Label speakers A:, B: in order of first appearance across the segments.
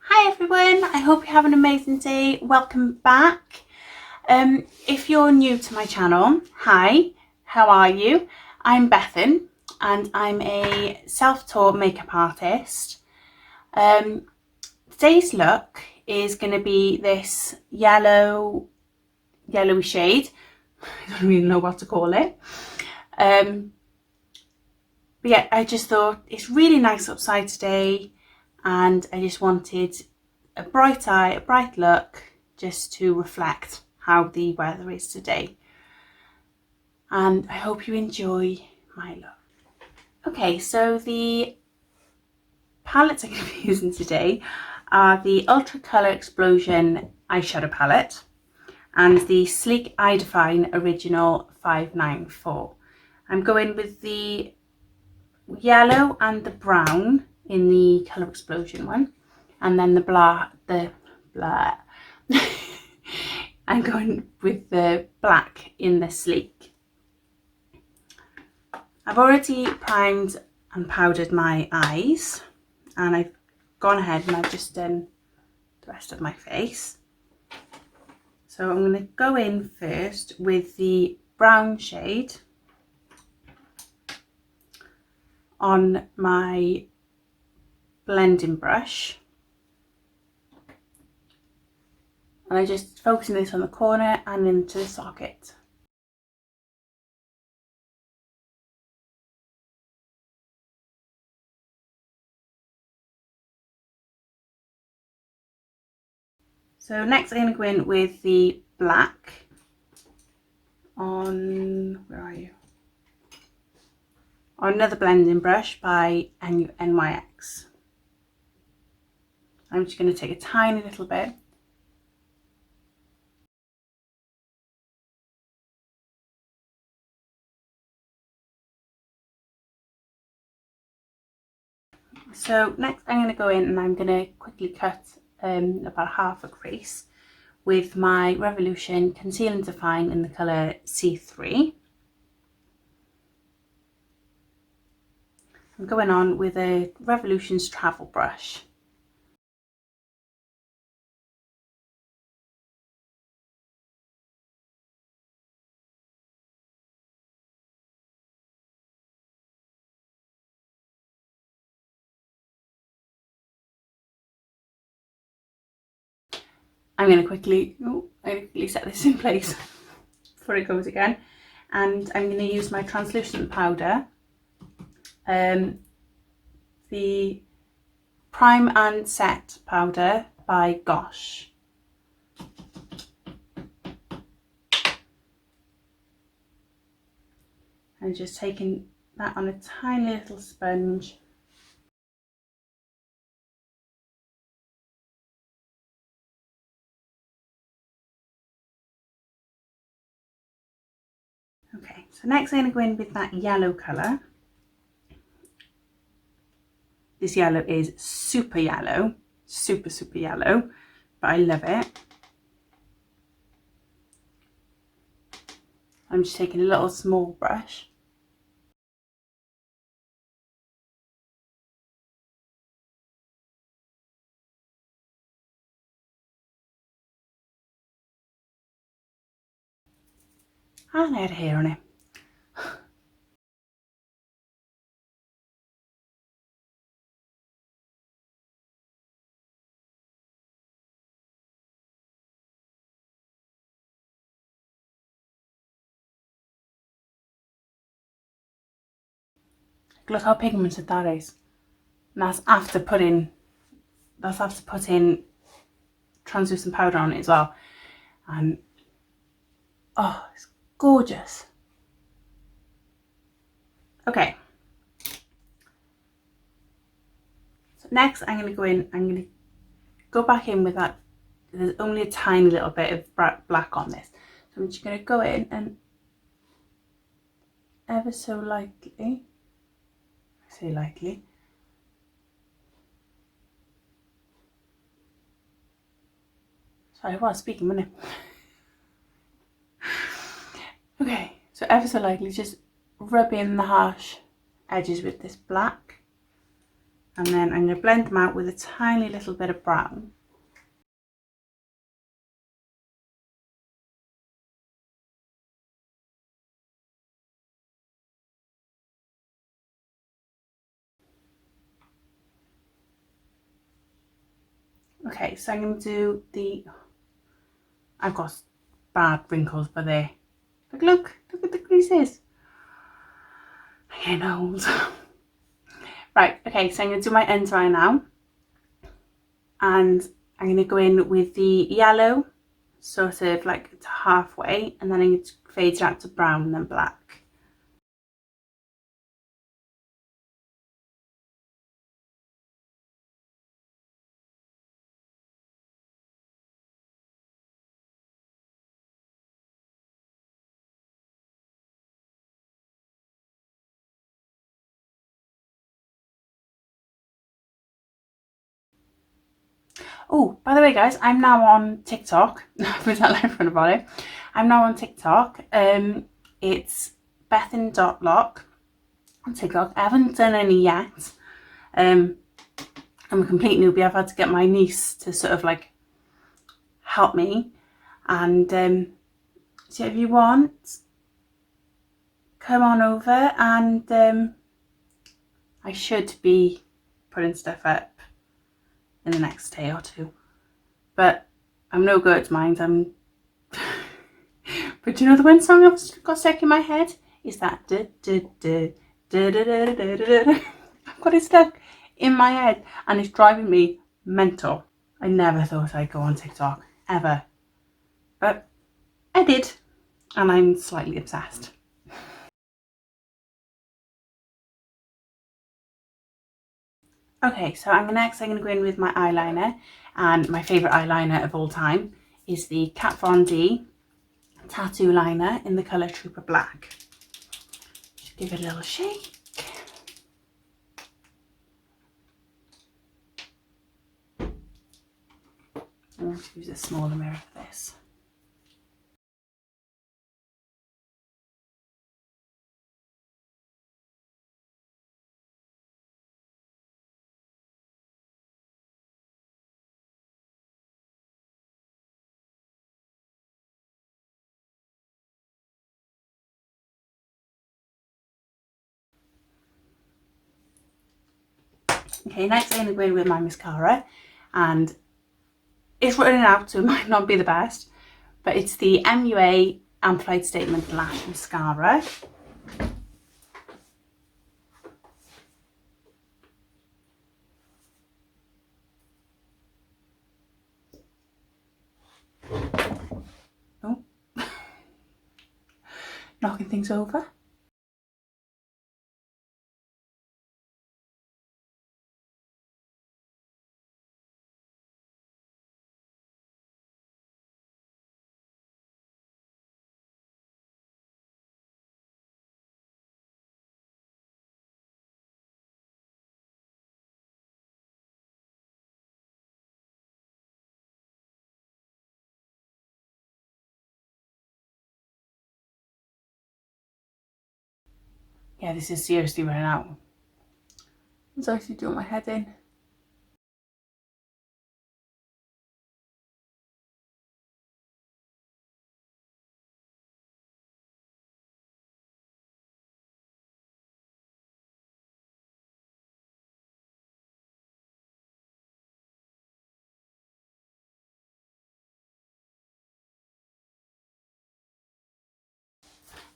A: Hi everyone, I hope you have an amazing day. Welcome back. If you're new to my channel, hi, how are you? I'm Bethan and I'm a self-taught makeup artist. Today's look is going to be this yellowy shade. I don't really know what to call it. But yeah, I just thought it's really nice outside today and I just wanted a bright eye, a bright look, just to reflect how the weather is today. And I hope you enjoy my look. Okay, so the palettes I'm going to be using today are the Ultra Colour Explosion eyeshadow palette and the Sleek Eye Define Original 594. I'm going with the yellow and the brown in the Colour Explosion one, and then the I'm going with the black in the Sleek. I've already primed and powdered my eyes and I've gone ahead and I've just done the rest of my face. So I'm going to go in first with the brown shade on my blending brush, and I'm just focusing this on the corner and into the socket. So next I'm going to go in with the black on, where are you? On another blending brush by NYX. I'm just going to take a tiny little bit. So next I'm going to go in and I'm going to quickly cut about half a crease with my Revolution Conceal and Define in the colour C3. I'm going on with a Revolution's travel brush. I'm going to quickly set this in place before it goes again, and I'm going to use my translucent powder, the Prime and Set powder by Gosh. And just taking that on a tiny little sponge. Okay, so next I'm going to go in with that yellow colour. This yellow is super yellow, super yellow, but I love it. I'm just taking a little small brush. And I had hair on it. Look how pigmented that is. And that's after putting translucent powder on it as well. And oh, it's gorgeous. Okay. So next I'm going to go in, I'm going to go back in with that. There's only a tiny little bit of black on this. So I'm just going to go in and ever so lightly, I say lightly, sorry, I was speaking, wasn't it? Okay, so ever so lightly, just rub in the harsh edges with this black. And then I'm going to blend them out with a tiny little bit of brown. Okay, so I'm going to do the... I've got bad wrinkles by there. But look at the creases. I'm getting old. Right, okay, so I'm going to do my under eye now. And I'm going to go in with the yellow, sort of like to halfway, and then I'm going to fade it out to brown and then black. Oh, by the way, guys, I'm now on TikTok. Put that line in front about it. I'm now on TikTok. It's bethan.lock on TikTok. I haven't done any yet. I'm a complete newbie. I've had to get my niece to sort of like help me. And so if you want, come on over, and I should be putting stuff up in the next day or two. But I'm no good, mind. But do you know the one song I've got stuck in my head? Is that I've got it stuck in my head and it's driving me mental. I never thought I'd go on TikTok, ever. But I did, and I'm slightly obsessed. Okay, so I'm gonna go in with my eyeliner, and my favourite eyeliner of all time is the Kat Von D tattoo liner in the colour Trooper Black. Just give it a little shake. I'm going to use a smaller mirror for this. Okay, next I'm going to go in with my mascara, and it's running out, so it might not be the best, but it's the MUA Amplified Statement Lash Mascara. Oh, knocking things over. Yeah, this is seriously running out. I was actually doing my head in.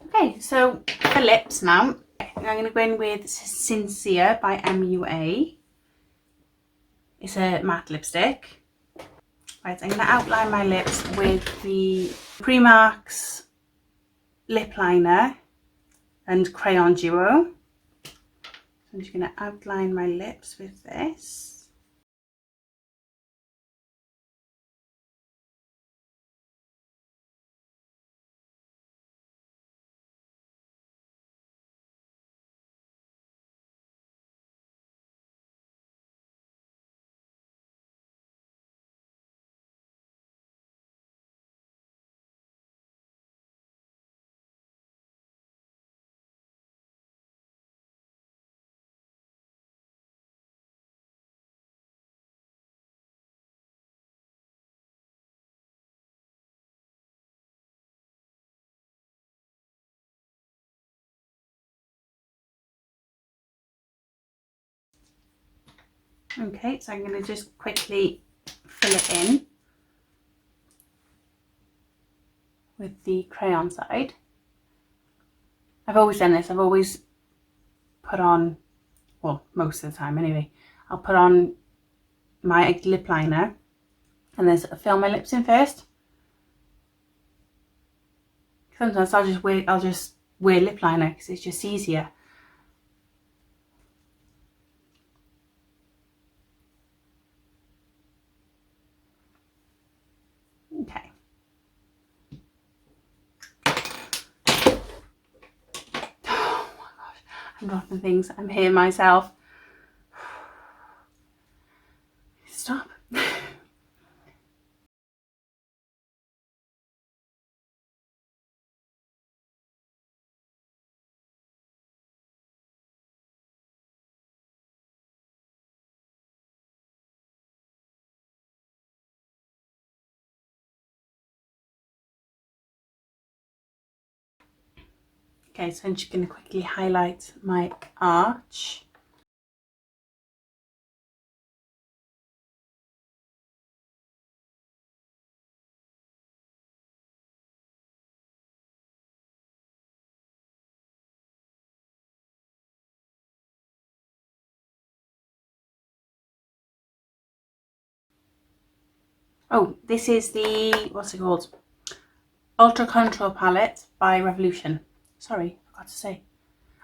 A: Okay, so for lips now, I'm going to go in with Sincere by MUA. It's a matte lipstick. Right, I'm going to outline my lips with the Primark's lip liner and Crayon Duo. So I'm just going to outline my lips with this. Okay, so I'm going to just quickly fill it in with the crayon side. I've always done this. I've always put on, well, most of the time anyway, I'll put on my lip liner and then sort of fill my lips in first. Sometimes I'll just wear lip liner because it's just easier. Okay. Oh my gosh, I'm dropping things. I'm here myself. Stop. Okay, so I'm just going to quickly highlight my arch. Oh, this is the, what's it called? Ultra Contour Palette by Revolution. Sorry, I forgot to say.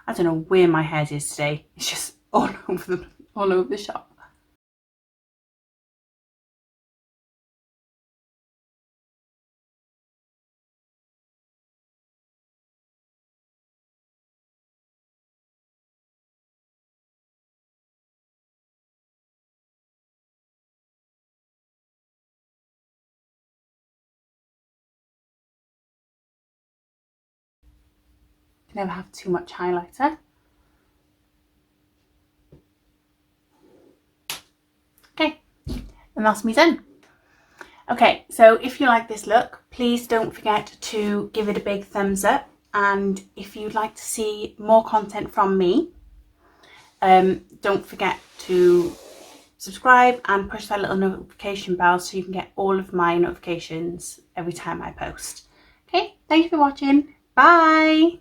A: I don't know where my head is today. It's just all over the shop. You never have too much highlighter. Okay, and that's me done. Okay, so if you like this look, please don't forget to give it a big thumbs up. And if you'd like to see more content from me, don't forget to subscribe and push that little notification bell so you can get all of my notifications every time I post. Okay, thank you for watching. Bye.